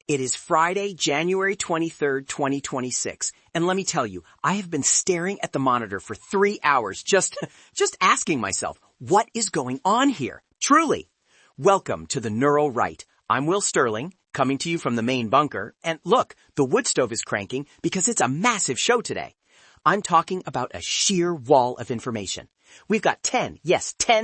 It is Friday, January 23rd, 2026. And let me tell you, I have been staring at the monitor for 3 hours just asking myself, what is going on here? Truly. Welcome to the Neural Right. I'm Will Sterling, coming to you from the main bunker. And look, the wood stove is cranking because it's a massive show today. I'm talking about a sheer wall of information. We've got 10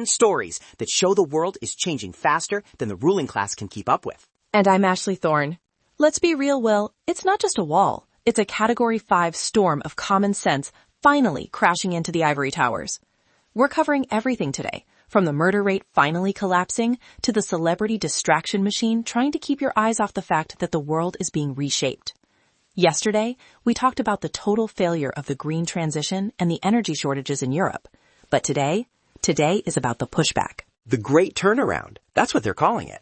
stories that show the world is changing faster than the ruling class can keep up with. And I'm Ashley Thorne. Let's be real, Will. It's not just a wall. It's a Category 5 storm of common sense finally crashing into the ivory towers. We're covering everything today, from the murder rate finally collapsing to the celebrity distraction machine trying to keep your eyes off the fact that the world is being reshaped. Yesterday, we talked about the total failure of the green transition and the energy shortages in Europe. But today is about the pushback. The Great Turnaround. That's what they're calling it.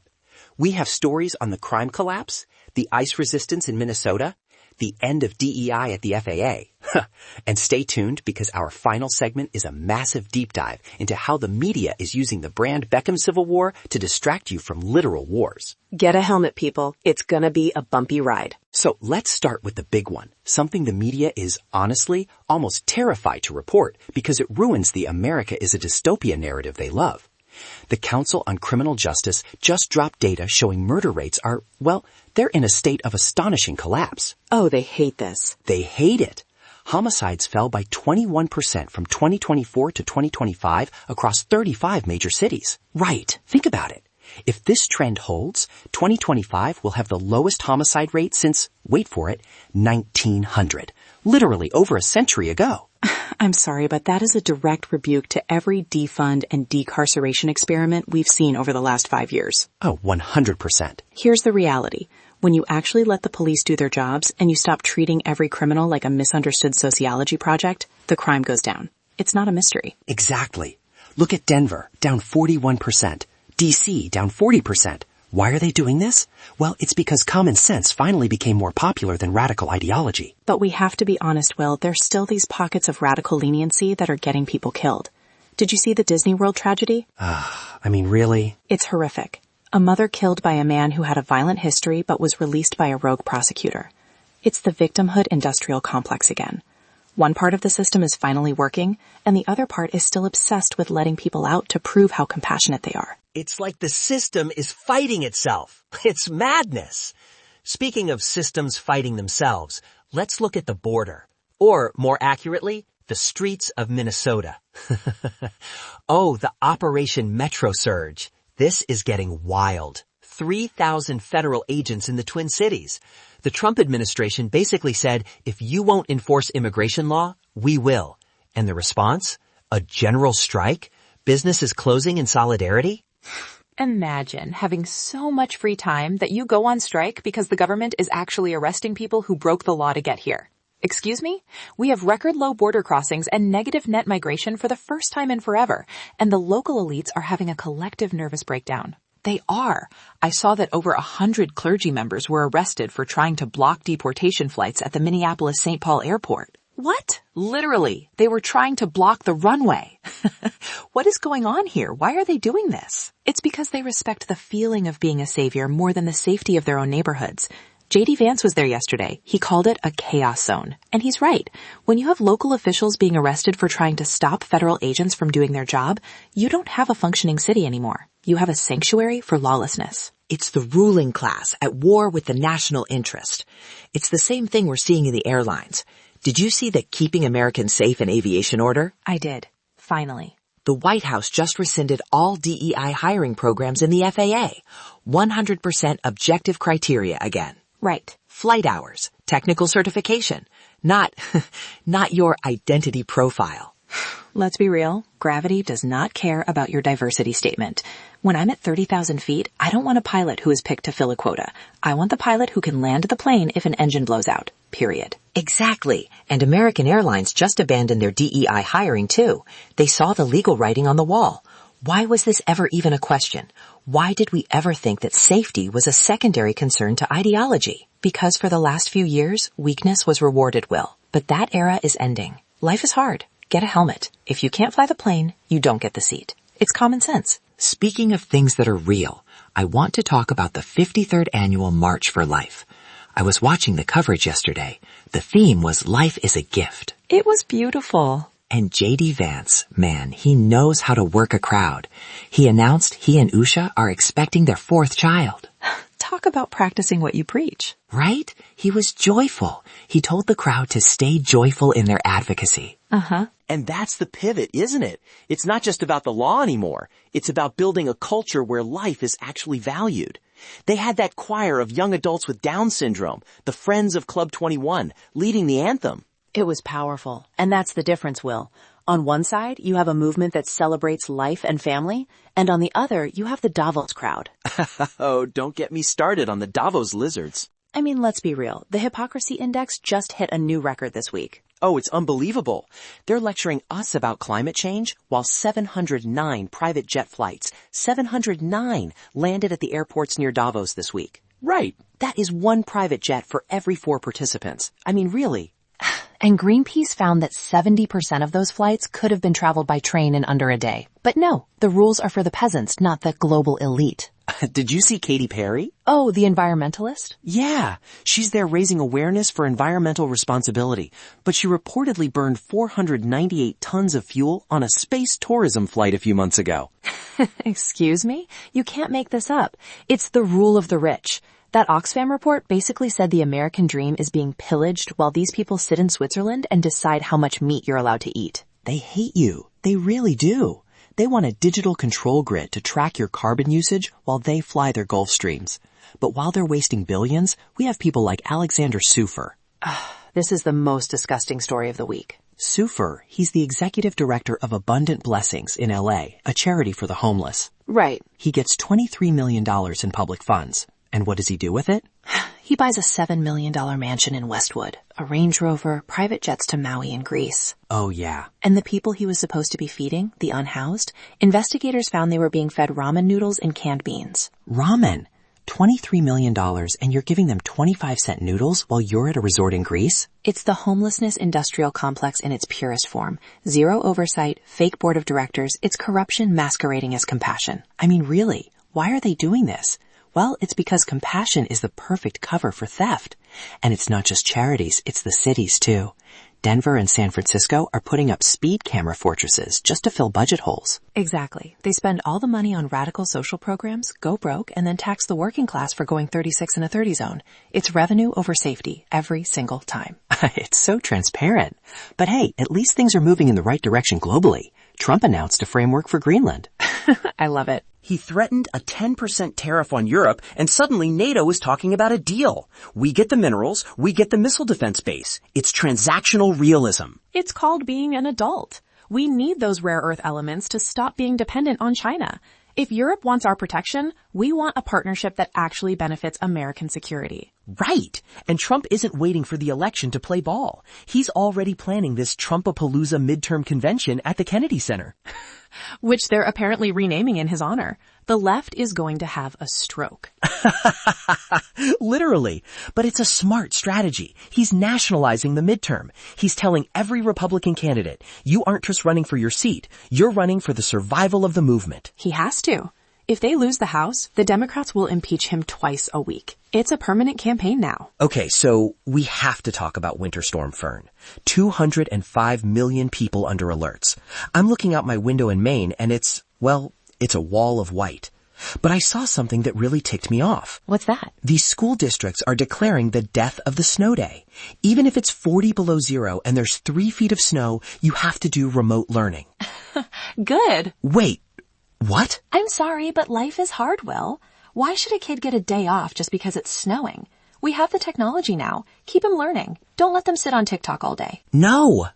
We have stories on the crime collapse, the ice resistance in Minnesota, the end of DEI at the FAA. And stay tuned because our final segment is a massive deep dive into how the media is using the Brand Beckham Civil War to distract you from literal wars. Get a helmet, people. It's gonna be a bumpy ride. So let's start with the big one, something the media is honestly almost terrified to report because it ruins the America is a dystopia narrative they love. The Council on Criminal Justice just dropped data showing murder rates are, well, they're in a state of astonishing collapse. Oh, they hate this. They hate it. Homicides fell by 21% from 2024 to 2025 across 35 major cities. Right. Think about it. If this trend holds, 2025 will have the lowest homicide rate since, wait for it, 1900. Literally over a century ago. I'm sorry, but that is a direct rebuke to every defund and decarceration experiment we've seen over the last 5 years. Oh, 100%. Here's the reality. When you actually let the police do their jobs and you stop treating every criminal like a misunderstood sociology project, the crime goes down. It's not a mystery. Exactly. Look at Denver, down 41%. DC, down 40%. Why are they doing this? Well, it's because common sense finally became more popular than radical ideology. But we have to be honest, Will, there's still these pockets of radical leniency that are getting people killed. Did you see the Disney World tragedy? Really? It's horrific. A mother killed by a man who had a violent history but was released by a rogue prosecutor. It's the victimhood industrial complex again. One part of the system is finally working, and the other part is still obsessed with letting people out to prove how compassionate they are. It's like the system is fighting itself. It's madness. Speaking of systems fighting themselves, let's look at the border. Or, more accurately, the streets of Minnesota. Oh, the Operation Metro Surge. This is getting wild. 3,000 federal agents in the Twin Cities. The Trump administration basically said, if you won't enforce immigration law, we will. And the response? A general strike? Businesses closing in solidarity? Imagine having so much free time that you go on strike because the government is actually arresting people who broke the law to get here. Excuse me? We have record low border crossings and negative net migration for the first time in forever, and the local elites are having a collective nervous breakdown. They are. I saw that over 100 clergy members were arrested for trying to block deportation flights at the Minneapolis-St. Paul airport. What? Literally, they were trying to block the runway. What is going on here? Why are they doing this? It's because they respect the feeling of being a savior more than the safety of their own neighborhoods. J.D. Vance was there yesterday. He called it a chaos zone. And he's right. When you have local officials being arrested for trying to stop federal agents from doing their job, you don't have a functioning city anymore. You have a sanctuary for lawlessness. It's the ruling class at war with the national interest. It's the same thing we're seeing in the airlines. Did you see the Keeping Americans Safe in Aviation order? I did. Finally. The White House just rescinded all DEI hiring programs in the FAA. 100% objective criteria again. Right. Flight hours, technical certification, not your identity profile. Let's be real. Gravity does not care about your diversity statement. When I'm at 30,000 feet, I don't want a pilot who is picked to fill a quota. I want the pilot who can land the plane if an engine blows out. Period. Exactly. And American Airlines just abandoned their DEI hiring too. They saw the legal writing on the wall. Why was this ever even a question? Why did we ever think that safety was a secondary concern to ideology? Because for the last few years, weakness was rewarded, Will. But that era is ending. Life is hard. Get a helmet. If you can't fly the plane, you don't get the seat. It's common sense. Speaking of things that are real, I want to talk about the 53rd Annual March for Life. I was watching the coverage yesterday. The theme was Life is a Gift. It was beautiful. And J.D. Vance, man, he knows how to work a crowd. He announced he and Usha are expecting their 4th child. Talk about practicing what you preach. Right? He was joyful. He told the crowd to stay joyful in their advocacy. Uh-huh. And that's the pivot, isn't it? It's not just about the law anymore. It's about building a culture where life is actually valued. They had that choir of young adults with Down syndrome, the Friends of Club 21, leading the anthem. It was powerful. And that's the difference, Will. On one side, you have a movement that celebrates life and family, and on the other, you have the Davos crowd. Oh, don't get me started on the Davos lizards. I mean, let's be real. The hypocrisy index just hit a new record this week. Oh, it's unbelievable. They're lecturing us about climate change while 709 private jet flights, 709, landed at the airports near Davos this week. Right. That is one private jet for every 4 participants. I mean, really. And Greenpeace found that 70% of those flights could have been traveled by train in under a day. But no, the rules are for the peasants, not the global elite. Did you see Katy Perry? Oh, the environmentalist? Yeah, she's there raising awareness for environmental responsibility, but she reportedly burned 498 tons of fuel on a space tourism flight a few months ago. Excuse me? You can't make this up. It's the rule of the rich. That Oxfam report basically said the American dream is being pillaged while these people sit in Switzerland and decide how much meat you're allowed to eat. They hate you. They really do. They want a digital control grid to track your carbon usage while they fly their Gulfstreams. But while they're wasting billions, we have people like Alexander Sufer. This is the most disgusting story of the week. Sufer, he's the executive director of Abundant Blessings in LA, a charity for the homeless. Right. He gets $23 million in public funds. And what does he do with it? He buys a $7 million mansion in Westwood, a Range Rover, private jets to Maui in Greece. Oh, yeah. And the people he was supposed to be feeding, the unhoused, investigators found they were being fed ramen noodles and canned beans. Ramen? $23 million and you're giving them 25-cent noodles while you're at a resort in Greece? It's the Homelessness Industrial Complex in its purest form. Zero oversight, fake board of directors, it's corruption masquerading as compassion. I mean, really, why are they doing this? Well, it's because compassion is the perfect cover for theft. And it's not just charities, it's the cities too. Denver and San Francisco are putting up speed camera fortresses just to fill budget holes. Exactly. They spend all the money on radical social programs, go broke, and then tax the working class for going 36 in a 30 zone. It's revenue over safety every single time. It's so transparent. But hey, at least things are moving in the right direction globally. Trump announced a framework for Greenland. I love it. He threatened a 10% tariff on Europe, and suddenly NATO is talking about a deal. We get the minerals, we get the missile defense base. It's transactional realism. It's called being an adult. We need those rare earth elements to stop being dependent on China. If Europe wants our protection, we want a partnership that actually benefits American security. Right. And Trump isn't waiting for the election to play ball. He's already planning this Trumpapalooza midterm convention at the Kennedy Center. Which they're apparently renaming in his honor. The left is going to have a stroke. Literally. But it's a smart strategy. He's nationalizing the midterm. He's telling every Republican candidate, you aren't just running for your seat. You're running for the survival of the movement. He has to. If they lose the House, the Democrats will impeach him twice a week. It's a permanent campaign now. Okay, so we have to talk about Winter Storm Fern. 205 million people under alerts. I'm looking out my window in Maine and it's a wall of white. But I saw something that really ticked me off. What's that? These school districts are declaring the death of the snow day. Even if it's 40 below zero and there's 3 feet of snow, you have to do remote learning. Good. Wait, what? I'm sorry, but life is hard, Will. Why should a kid get a day off just because it's snowing? We have the technology now. Keep them learning. Don't let them sit on TikTok all day. No.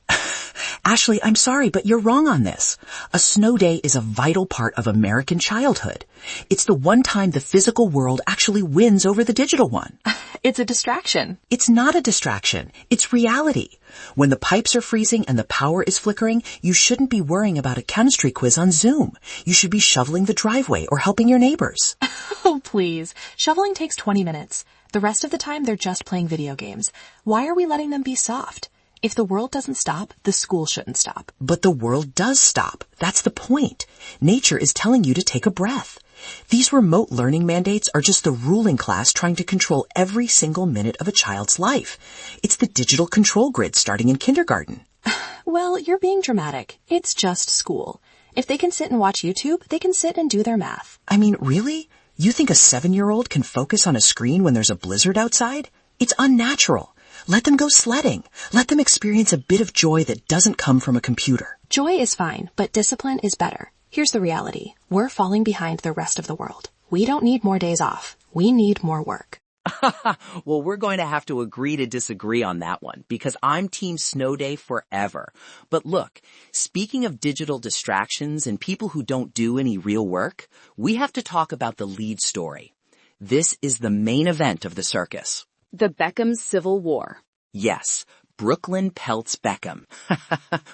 Ashley, I'm sorry, but you're wrong on this. A snow day is a vital part of American childhood. It's the one time the physical world actually wins over the digital one. It's a distraction. It's not a distraction. It's reality. When the pipes are freezing and the power is flickering, you shouldn't be worrying about a chemistry quiz on Zoom. You should be shoveling the driveway or helping your neighbors. Oh, please. Shoveling takes 20 minutes. The rest of the time, they're just playing video games. Why are we letting them be soft? If the world doesn't stop, the school shouldn't stop. But the world does stop. That's the point. Nature is telling you to take a breath. These remote learning mandates are just the ruling class trying to control every single minute of a child's life. It's the digital control grid starting in kindergarten. Well, you're being dramatic. It's just school. If they can sit and watch YouTube, they can sit and do their math. I mean, really? You think a 7-year-old can focus on a screen when there's a blizzard outside? It's unnatural. Let them go sledding. Let them experience a bit of joy that doesn't come from a computer. Joy is fine, but discipline is better. Here's the reality. We're falling behind the rest of the world. We don't need more days off. We need more work. Well, we're going to have to agree to disagree on that one because I'm Team Snow Day forever. But look, speaking of digital distractions and people who don't do any real work, we have to talk about the lead story. This is the main event of the circus. The Beckham Civil War. Yes, Brooklyn Peltz Beckham.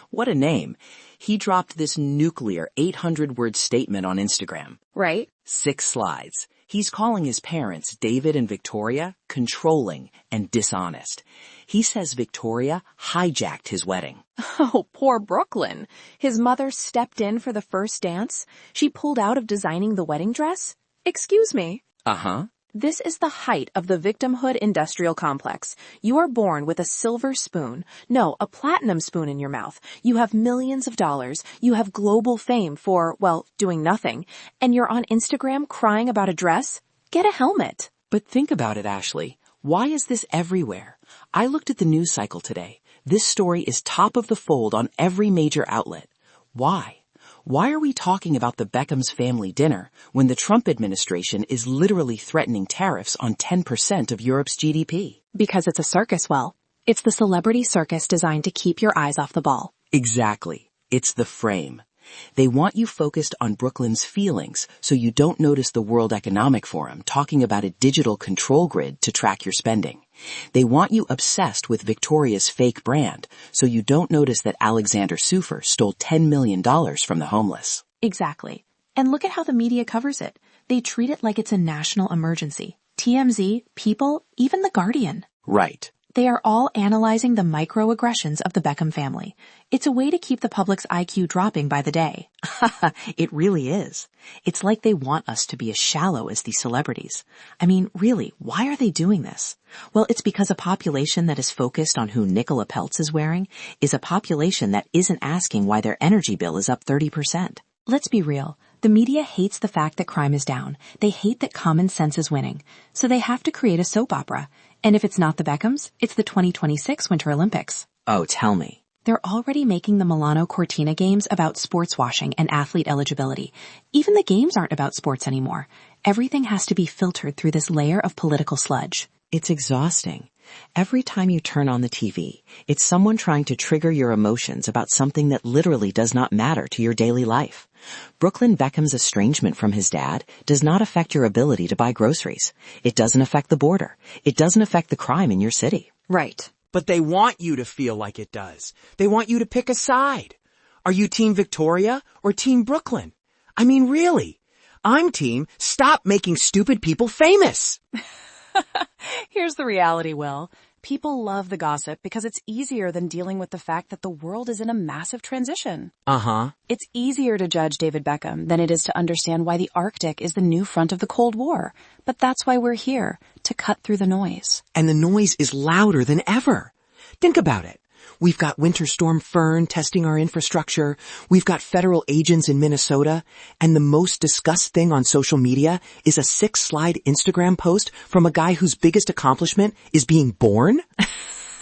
What a name. He dropped this nuclear 800-word statement on Instagram. Right. 6 slides. He's calling his parents, David and Victoria, controlling and dishonest. He says Victoria hijacked his wedding. Oh, poor Brooklyn. His mother stepped in for the first dance. She pulled out of designing the wedding dress. Excuse me. Uh-huh. This is the height of the victimhood industrial complex. You are born with a silver spoon. No, a platinum spoon in your mouth. You have millions of dollars. You have global fame for, well, doing nothing. And you're on Instagram crying about a dress? Get a helmet. But think about it, Ashley. Why is this everywhere? I looked at the news cycle today. This story is top of the fold on every major outlet. Why? Why are we talking about the Beckham's family dinner when the Trump administration is literally threatening tariffs on 10% of Europe's GDP? Because it's a circus, well. It's the celebrity circus designed to keep your eyes off the ball. Exactly. It's the frame. They want you focused on Brooklyn's feelings so you don't notice the World Economic Forum talking about a digital control grid to track your spending. They want you obsessed with Victoria's fake brand so you don't notice that Alexander Sufer stole $10 million from the homeless. Exactly. And look at how the media covers it. They treat it like it's a national emergency. TMZ, People, even The Guardian. Right. They are all analyzing the microaggressions of the Beckham family. It's a way to keep the public's IQ dropping by the day. It really is. It's like they want us to be as shallow as these celebrities. I mean, really, why are they doing this? Well, it's because a population that is focused on who Nicola Peltz is wearing is a population that isn't asking why their energy bill is up 30%. Let's be real. The media hates the fact that crime is down. They hate that common sense is winning. So they have to create a soap opera. And if it's not the Beckhams, it's the 2026 Winter Olympics. Oh, tell me. They're already making the Milano Cortina games about sports washing and athlete eligibility. Even the games aren't about sports anymore. Everything has to be filtered through this layer of political sludge. It's exhausting. Every time you turn on the TV, it's someone trying to trigger your emotions about something that literally does not matter to your daily life. Brooklyn Beckham's estrangement from his dad does not affect your ability to buy groceries. It doesn't affect the border. It doesn't affect the crime in your city. Right. But they want you to feel like it does. They want you to pick a side. Are you Team Victoria or Team Brooklyn? I mean, really. I'm Team Stop Making Stupid People Famous. Here's the reality, Will. People love the gossip because it's easier than dealing with the fact that the world is in a massive transition. Uh-huh. It's easier to judge David Beckham than it is to understand why the Arctic is the new front of the Cold War. But that's why we're here, to cut through the noise. And the noise is louder than ever. Think about it. We've got Winter Storm Fern testing our infrastructure. We've got federal agents in Minnesota. And the most discussed thing on social media is a 6-slide Instagram post from a guy whose biggest accomplishment is being born.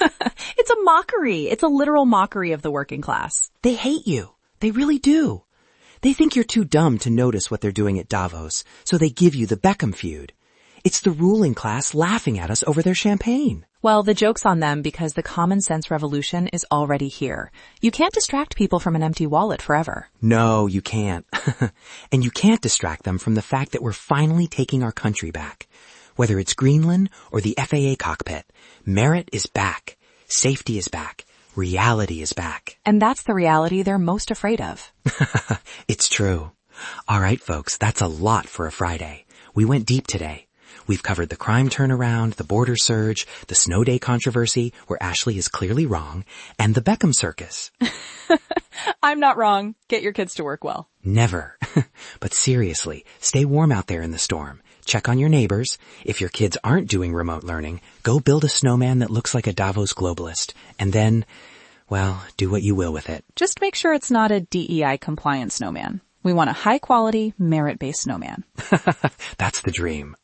It's a mockery. It's a literal mockery of the working class. They hate you. They really do. They think you're too dumb to notice what they're doing at Davos, so they give you the Beckham feud. It's the ruling class laughing at us over their champagne. Well, the joke's on them because the common sense revolution is already here. You can't distract people from an empty wallet forever. No, you can't. And you can't distract them from the fact that we're finally taking our country back. Whether it's Greenland or the FAA cockpit, merit is back. Safety is back. Reality is back. And that's the reality they're most afraid of. It's true. All right, folks, that's a lot for a Friday. We went deep today. We've covered the crime turnaround, the border surge, the Snow Day controversy, where Ashley is clearly wrong, and the Beckham circus. I'm not wrong. Get your kids to work well. Never. But seriously, stay warm out there in the storm. Check on your neighbors. If your kids aren't doing remote learning, go build a snowman that looks like a Davos globalist. And then, well, do what you will with it. Just make sure it's not a DEI compliant snowman. We want a high-quality, merit-based snowman. That's the dream.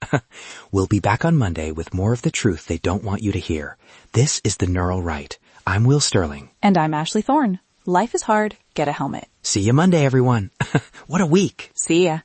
We'll be back on Monday with more of the truth they don't want you to hear. This is The Neural Right. I'm Will Sterling. And I'm Ashley Thorne. Life is hard. Get a helmet. See you Monday, everyone. What a week. See ya.